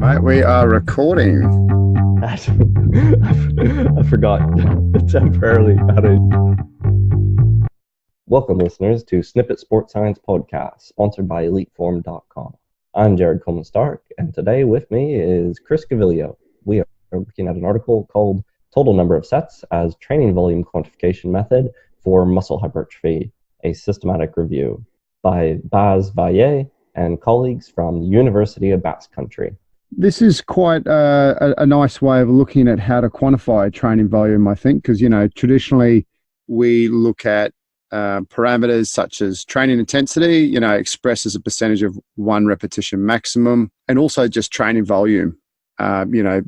Mate, we are recording. I forgot temporarily how to. Welcome, listeners, to Snippit Sports Science Podcast, sponsored by EliteForm.com. I'm Jared Coleman-Stark, and today with me is Chris Gavilio. We are looking at an article called Total Number of Sets as Training Volume Quantification Method for Muscle Hypertrophy, a Systematic Review by Baz-Valle and colleagues from the University of Basque Country. This is quite a nice way of looking at how to quantify training volume, I think, because, traditionally we look at parameters such as training intensity, expressed as a percentage of one repetition maximum, and also just training volume,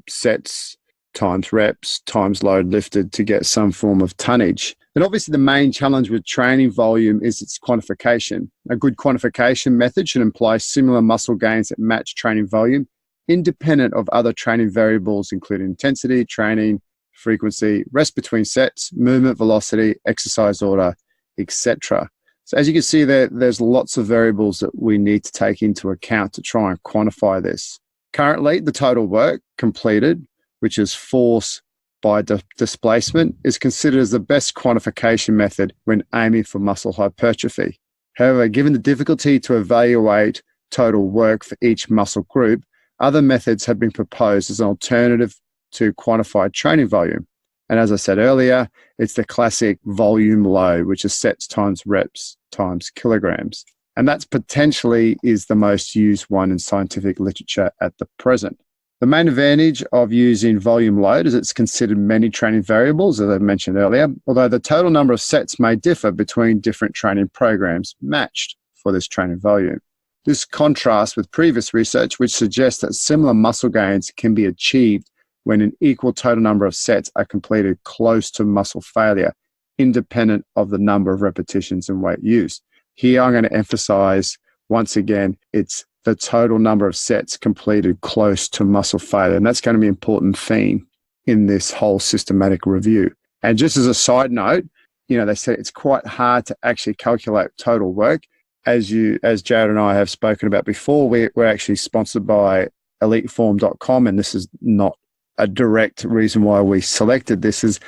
sets times reps times load lifted to get some form of tonnage. And obviously the main challenge with training volume is its quantification. A good quantification method should imply similar muscle gains that match training volume, independent of other training variables, including intensity, training, frequency, rest between sets, movement velocity, exercise order, etc. So as you can see, there's lots of variables that we need to take into account to try and quantify this. Currently, the total work completed, which is force by displacement, is considered as the best quantification method when aiming for muscle hypertrophy. However, given the difficulty to evaluate total work for each muscle group, other methods have been proposed as an alternative to quantified training volume. And as I said earlier, it's the classic volume load, which is sets times reps times kilograms. And that's potentially is the most used one in scientific literature at the present. The main advantage of using volume load is it's considered many training variables, as I mentioned earlier, although the total number of sets may differ between different training programs matched for this training volume. This contrasts with previous research, which suggests that similar muscle gains can be achieved when an equal total number of sets are completed close to muscle failure, independent of the number of repetitions and weight used. Here, I'm going to emphasize, once again, it's the total number of sets completed close to muscle failure. And that's going to be an important theme in this whole systematic review. And just as a side note, they said it's quite hard to actually calculate total work. As Jared and I have spoken about before, we're actually sponsored by EliteForm.com, and this is not a direct reason why we selected this.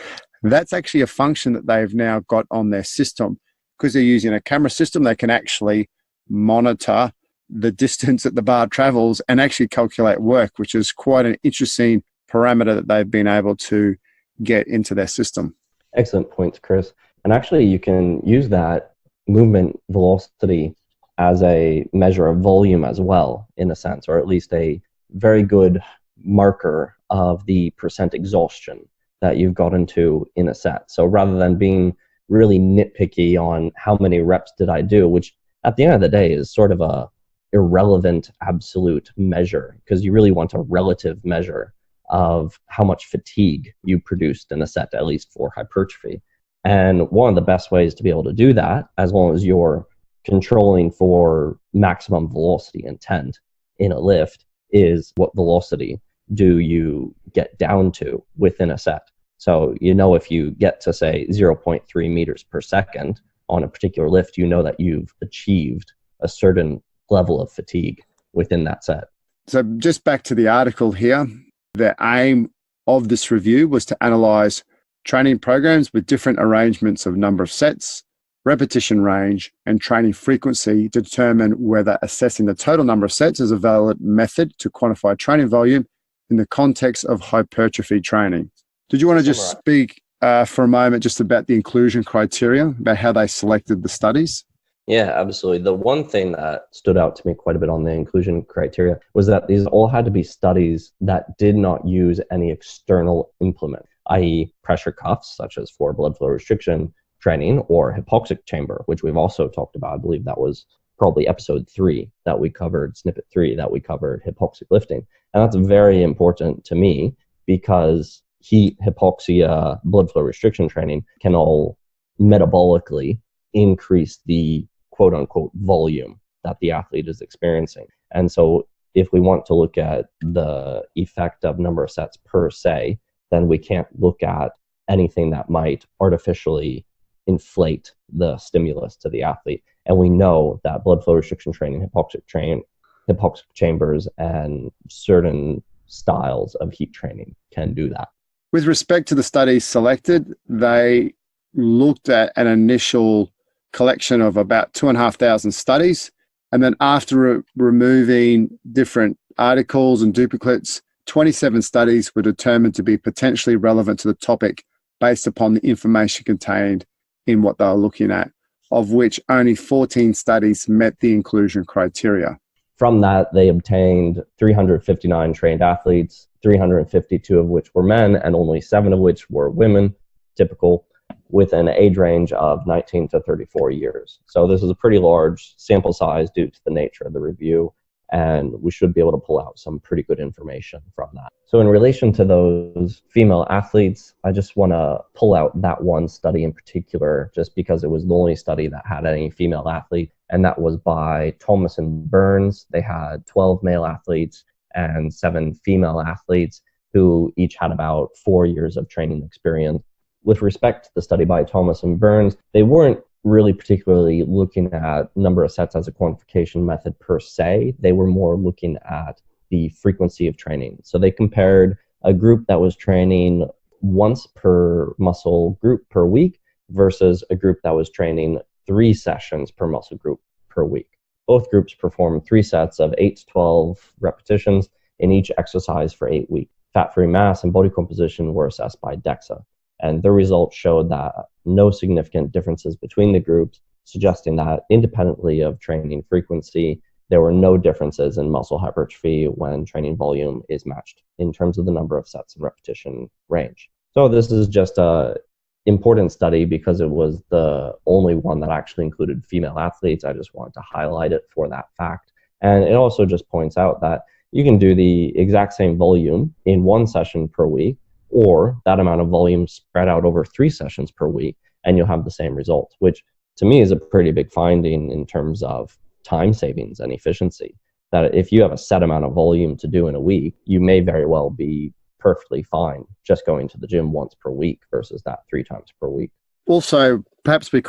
That's actually a function that they've now got on their system. Because they're using a camera system, they can actually monitor the distance that the bar travels and actually calculate work, which is quite an interesting parameter that they've been able to get into their system. Excellent points, Chris. And actually, you can use that movement velocity as a measure of volume as well, in a sense, or at least a very good marker of the percent exhaustion that you've gotten to in a set. So rather than being really nitpicky on how many reps did I do, which at the end of the day is sort of a irrelevant absolute measure, because you really want a relative measure of how much fatigue you produced in a set, at least for hypertrophy. And one of the best ways to be able to do that, as long as you're controlling for maximum velocity intent in a lift, is what velocity do you get down to within a set. So if you get to, say, 0.3 meters per second on a particular lift, that you've achieved a certain level of fatigue within that set. So just back to the article here, the aim of this review was to analyze training programs with different arrangements of number of sets, repetition range, and training frequency to determine whether assessing the total number of sets is a valid method to quantify training volume in the context of hypertrophy training. Did you want to just speak for a moment just about the inclusion criteria, about how they selected the studies? Yeah, absolutely. The one thing that stood out to me quite a bit on the inclusion criteria was that these all had to be studies that did not use any external implement, i.e. pressure cuffs, such as for blood flow restriction training, or hypoxic chamber, which we've also talked about. I believe that was probably episode 3 that we covered, snippet 3 that we covered hypoxic lifting. And that's very important to me because heat, hypoxia, blood flow restriction training can all metabolically increase the quote-unquote volume that the athlete is experiencing. And so if we want to look at the effect of number of sets per se, then we can't look at anything that might artificially inflate the stimulus to the athlete. And we know that blood flow restriction training, hypoxic training hypoxic chambers and certain styles of heat training can do that. With respect to the studies selected, they looked at an initial collection of about 2,500 studies. And then after removing different articles and duplicates, 27 studies were determined to be potentially relevant to the topic based upon the information contained in what they were looking at, of which only 14 studies met the inclusion criteria. From that, they obtained 359 trained athletes, 352 of which were men and only 7 of which were women, typical, with an age range of 19 to 34 years. So this is a pretty large sample size due to the nature of the review, and we should be able to pull out some pretty good information from that. So in relation to those female athletes, I just want to pull out that one study in particular, just because it was the only study that had any female athlete, and that was by Thomas and Burns. They had 12 male athletes and 7 female athletes who each had about 4 years of training experience. With respect to the study by Thomas and Burns, they weren't really particularly looking at number of sets as a quantification method per se. They were more looking at the frequency of training. So they compared a group that was training once per muscle group per week versus a group that was training 3 sessions per muscle group per week. Both groups performed 3 sets of 8 to 12 repetitions in each exercise for 8 weeks. Fat-free mass and body composition were assessed by DEXA. And the results showed that no significant differences between the groups, suggesting that independently of training frequency, there were no differences in muscle hypertrophy when training volume is matched in terms of the number of sets and repetition range. So this is just a important study because it was the only one that actually included female athletes. I just wanted to highlight it for that fact. And it also just points out that you can do the exact same volume in 1 session per week, or that amount of volume spread out over 3 sessions per week, and you'll have the same results, which to me is a pretty big finding in terms of time savings and efficiency. That if you have a set amount of volume to do in a week, you may very well be perfectly fine just going to the gym once per week versus that 3 times per week. Also, perhaps we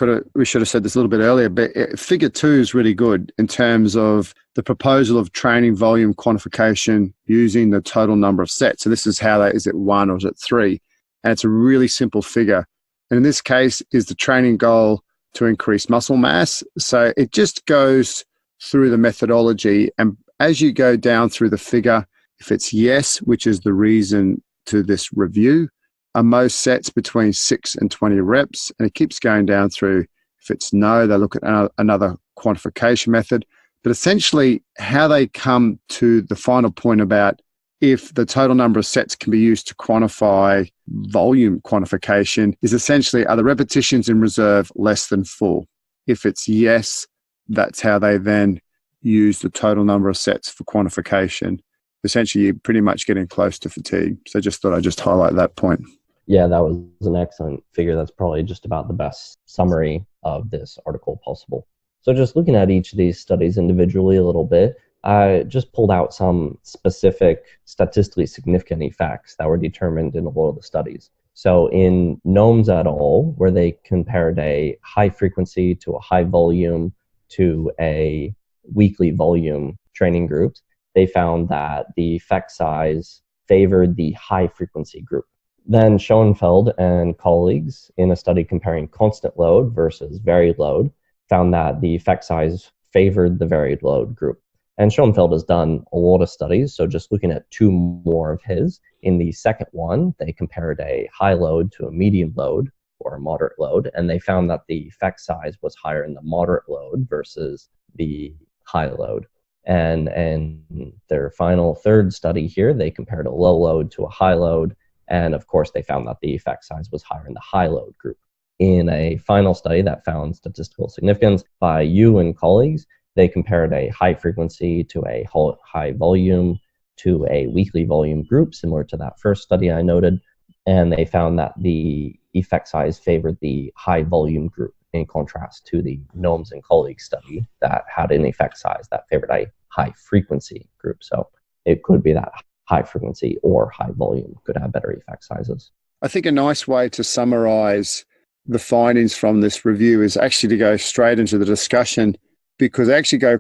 should have said this a little bit earlier, but figure 2 is really good in terms of the proposal of training volume quantification using the total number of sets. So this is how that is it 1 or is it 3? And it's a really simple figure. And in this case, is the training goal to increase muscle mass? So it just goes through the methodology. And as you go down through the figure, if it's yes, which is the reason to this review, are most sets between 6 and 20 reps, and it keeps going down through. If it's no, they look at another quantification method. But essentially, how they come to the final point about if the total number of sets can be used to quantify volume quantification is essentially, are the repetitions in reserve less than full? If it's yes, that's how they then use the total number of sets for quantification. Essentially, you're pretty much getting close to fatigue. So just thought I'd just highlight that point. Yeah, that was an excellent figure. That's probably just about the best summary of this article possible. So just looking at each of these studies individually a little bit, I just pulled out some specific statistically significant effects that were determined in a lot of the studies. So in Gnomes et al., where they compared a high frequency to a high volume to a weekly volume training groups, they found that the effect size favored the high frequency group. Then Schoenfeld and colleagues, in a study comparing constant load versus varied load, found that the effect size favored the varied load group. And Schoenfeld has done a lot of studies, so just looking at 2 more of his. In the second one, they compared a high load to a medium load or a moderate load, and they found that the effect size was higher in the moderate load versus the high load. And in their final third study here, they compared a low load to a high load, and of course they found that the effect size was higher in the high load group. In a final study that found statistical significance by Yu and colleagues, they compared a high frequency to a high volume to a weekly volume group, similar to that first study I noted, and they found that the effect size favored the high volume group, in contrast to the Gnomes and colleagues study that had an effect size that favored a high frequency group. So it could be that high frequency or high volume could have better effect sizes. I think a nice way to summarize the findings from this review is actually to go straight into the discussion because they actually go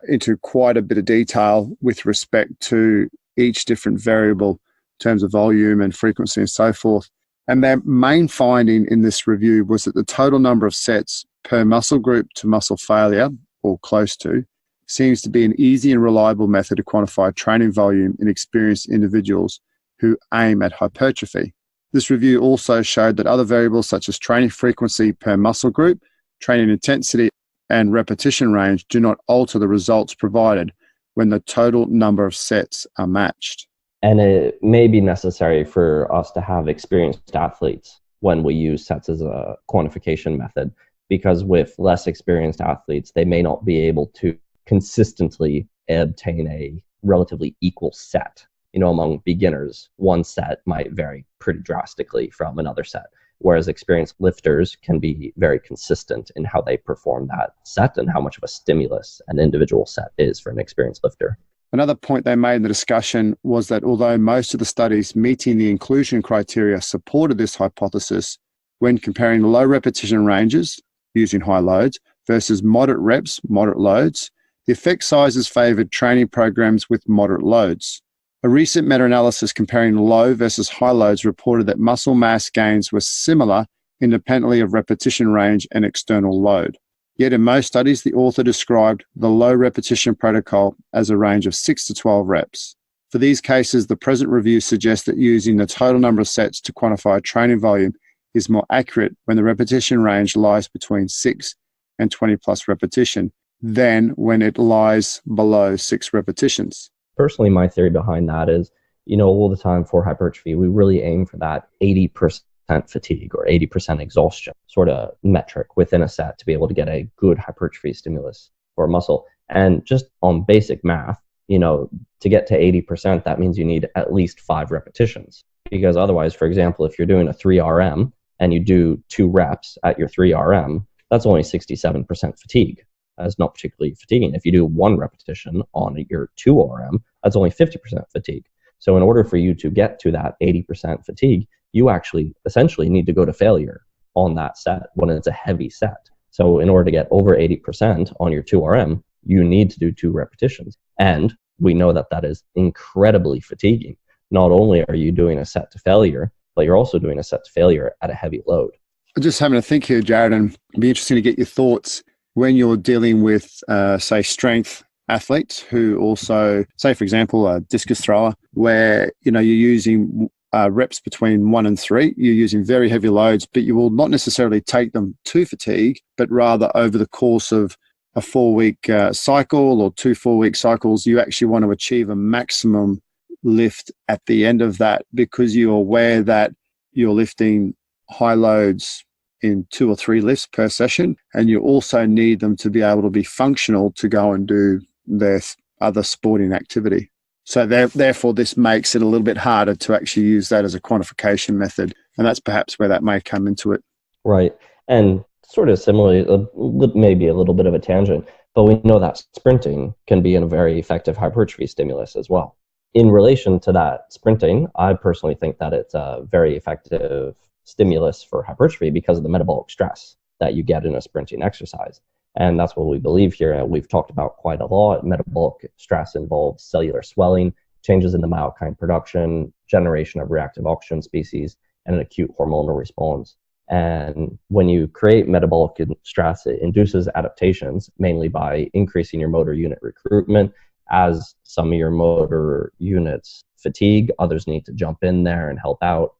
into quite a bit of detail with respect to each different variable in terms of volume and frequency and so forth. And their main finding in this review was that the total number of sets per muscle group to muscle failure, or close to, seems to be an easy and reliable method to quantify training volume in experienced individuals who aim at hypertrophy. This review also showed that other variables such as training frequency per muscle group, training intensity, and repetition range do not alter the results provided when the total number of sets are matched. And it may be necessary for us to have experienced athletes when we use sets as a quantification method, because with less experienced athletes, they may not be able to consistently obtain a relatively equal set. Among beginners, one set might vary pretty drastically from another set, whereas experienced lifters can be very consistent in how they perform that set and how much of a stimulus an individual set is for an experienced lifter. Another point they made in the discussion was that although most of the studies meeting the inclusion criteria supported this hypothesis, when comparing low repetition ranges using high loads versus moderate reps, moderate loads, the effect sizes favored training programs with moderate loads. A recent meta-analysis comparing low versus high loads reported that muscle mass gains were similar independently of repetition range and external load. Yet in most studies, the author described the low repetition protocol as a range of 6 to 12 reps. For these cases, the present review suggests that using the total number of sets to quantify training volume is more accurate when the repetition range lies between 6 and 20 plus repetition than when it lies below 6 repetitions. Personally, my theory behind that is, all the time for hypertrophy, we really aim for that 80% fatigue or 80% exhaustion sort of metric within a set to be able to get a good hypertrophy stimulus for a muscle. And just on basic math, to get to 80%, that means you need at least 5 repetitions. Because otherwise, for example, if you're doing a 3RM and you do 2 reps at your 3RM, that's only 67% fatigue. That's not particularly fatiguing. If you do 1 repetition on your 2RM, that's only 50% fatigue. So in order for you to get to that 80% fatigue, you actually essentially need to go to failure on that set when it's a heavy set. So in order to get over 80% on your 2RM, you need to do 2 repetitions. And we know that that is incredibly fatiguing. Not only are you doing a set to failure, but you're also doing a set to failure at a heavy load. I'm just having to think here, Jared, and it'd be interesting to get your thoughts when you're dealing with, say, strength athletes who also, say, for example, a discus thrower, where, you're using reps between 1 and 3, you're using very heavy loads, but you will not necessarily take them to fatigue, but rather over the course of a 4-week cycle or 2 4-week cycles, you actually want to achieve a maximum lift at the end of that, because you're aware that you're lifting high loads in 2 or 3 lifts per session, and you also need them to be able to be functional to go and do their other sporting activity. So therefore, this makes it a little bit harder to actually use that as a quantification method, and that's perhaps where that may come into it. Right, and sort of similarly, maybe a little bit of a tangent, but we know that sprinting can be a very effective hypertrophy stimulus as well. In relation to that sprinting, I personally think that it's a very effective stimulus for hypertrophy because of the metabolic stress that you get in a sprinting exercise. And that's what we believe here. We've talked about quite a lot. Metabolic stress involves cellular swelling, changes in the myokine production, generation of reactive oxygen species, and an acute hormonal response. And when you create metabolic stress, it induces adaptations, mainly by increasing your motor unit recruitment. As some of your motor units fatigue, others need to jump in there and help out.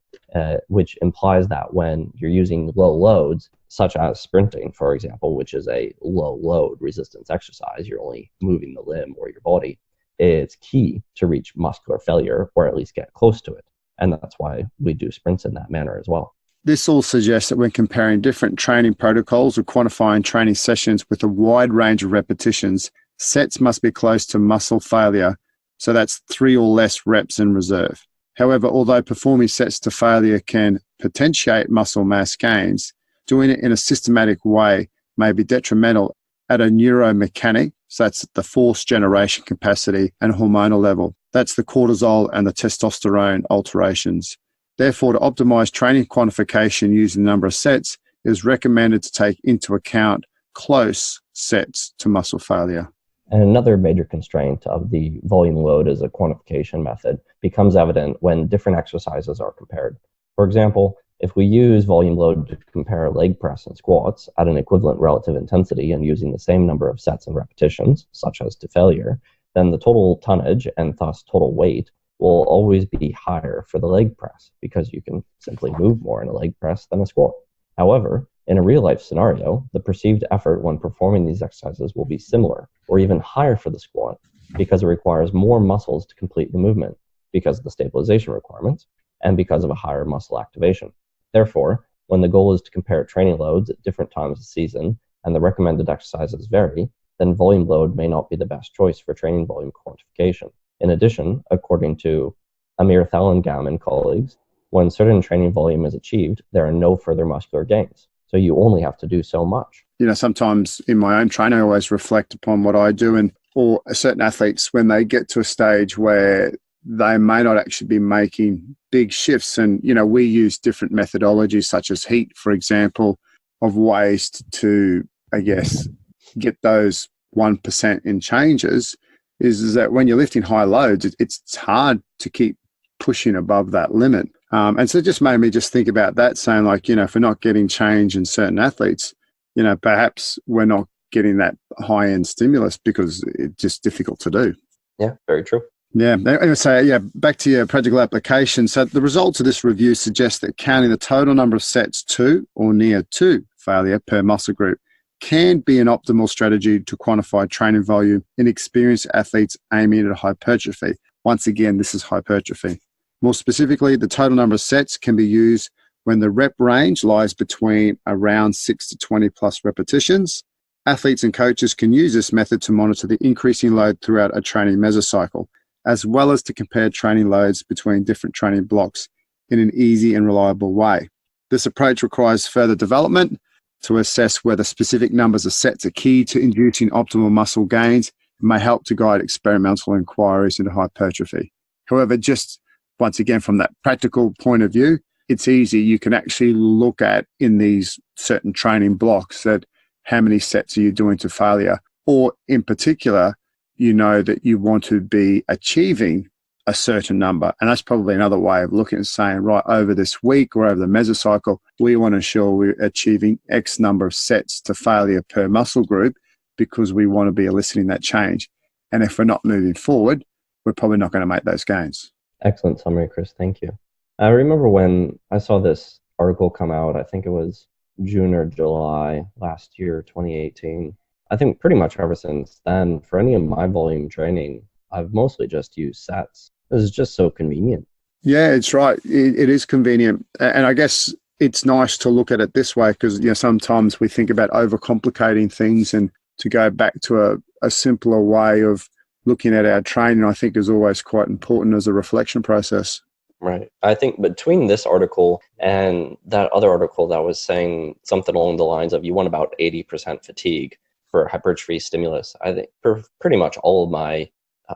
Which implies that when you're using low loads, such as sprinting, for example, which is a low load resistance exercise, you're only moving the limb or your body, it's key to reach muscular failure or at least get close to it. And that's why we do sprints in that manner as well. This all suggests that when comparing different training protocols or quantifying training sessions with a wide range of repetitions, sets must be close to muscle failure. So that's 3 or less reps in reserve. However, although performing sets to failure can potentiate muscle mass gains, doing it in a systematic way may be detrimental at a neuromechanic, so that's the force generation capacity, and hormonal level. That's the cortisol and the testosterone alterations. Therefore, to optimize training quantification using the number of sets, it is recommended to take into account close sets to muscle failure. And another major constraint of the volume load as a quantification method becomes evident when different exercises are compared. For example, if we use volume load to compare leg press and squats at an equivalent relative intensity and using the same number of sets and repetitions, such as to failure, then the total tonnage and thus total weight will always be higher for the leg press because you can simply move more in a leg press than a squat. However, in a real-life scenario, the perceived effort when performing these exercises will be similar or even higher for the squat because it requires more muscles to complete the movement because of the stabilization requirements and because of a higher muscle activation. Therefore, when the goal is to compare training loads at different times of the season and the recommended exercises vary, then volume load may not be the best choice for training volume quantification. In addition, according to Amir Thalangam and colleagues, when certain training volume is achieved, there are no further muscular gains. So you only have to do so much. Sometimes in my own training, I always reflect upon what I do, or certain athletes, when they get to a stage where they may not actually be making big shifts. And, we use different methodologies such as heat, for example, of ways to, get those 1% in changes is that when you're lifting high loads, it's hard to keep pushing above that limit. And so it just made me just think about that, saying if we're not getting change in certain athletes, perhaps we're not getting that high-end stimulus because it's just difficult to do. Yeah, very true. Yeah. So, back to your practical application. So the results of this review suggest that counting the total number of sets to or near to failure per muscle group can be an optimal strategy to quantify training volume in experienced athletes aiming at hypertrophy. Once again, this is hypertrophy. More specifically, the total number of sets can be used when the rep range lies between around 6 to 20 plus repetitions. Athletes and coaches can use this method to monitor the increasing load throughout a training mesocycle, as well as to compare training loads between different training blocks in an easy and reliable way. This approach requires further development to assess whether specific numbers of sets are key to inducing optimal muscle gains and may help to guide experimental inquiries into hypertrophy. However, just once again, from that practical point of view, it's easy. You can actually look at in these certain training blocks that how many sets are you doing to failure, or in particular, that you want to be achieving a certain number. And that's probably another way of looking and saying, right, over this week or over the mesocycle, we want to ensure we're achieving X number of sets to failure per muscle group because we want to be eliciting that change. And if we're not moving forward, we're probably not going to make those gains. Excellent summary, Chris. Thank you. I remember when I saw this article come out, I think it was June or July last year, 2018. I think pretty much ever since then, for any of my volume training, I've mostly just used sets. This is just so convenient. Yeah, it's right. It is convenient. And I guess it's nice to look at it this way because, sometimes we think about overcomplicating things, and to go back to a simpler way of looking at our training, I think is always quite important as a reflection process. Right. I think between this article and that other article that was saying something along the lines of you want about 80% fatigue for hypertrophy stimulus, I think for pretty much all of my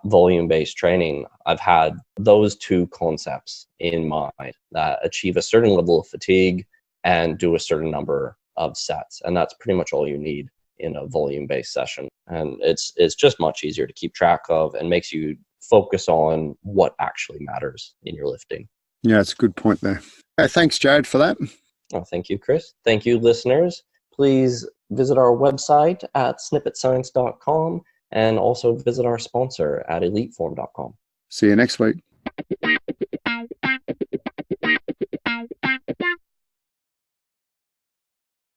volume-based training, I've had those two concepts in mind that achieve a certain level of fatigue and do a certain number of sets. And that's pretty much all you need in a volume-based session. And it's just much easier to keep track of and makes you focus on what actually matters in your lifting. Yeah, it's a good point there. Thanks, Jared, for that. Oh, thank you, Chris. Thank you, listeners. Please visit our website at snippetscience.com and also visit our sponsor at eliteform.com. See you next week.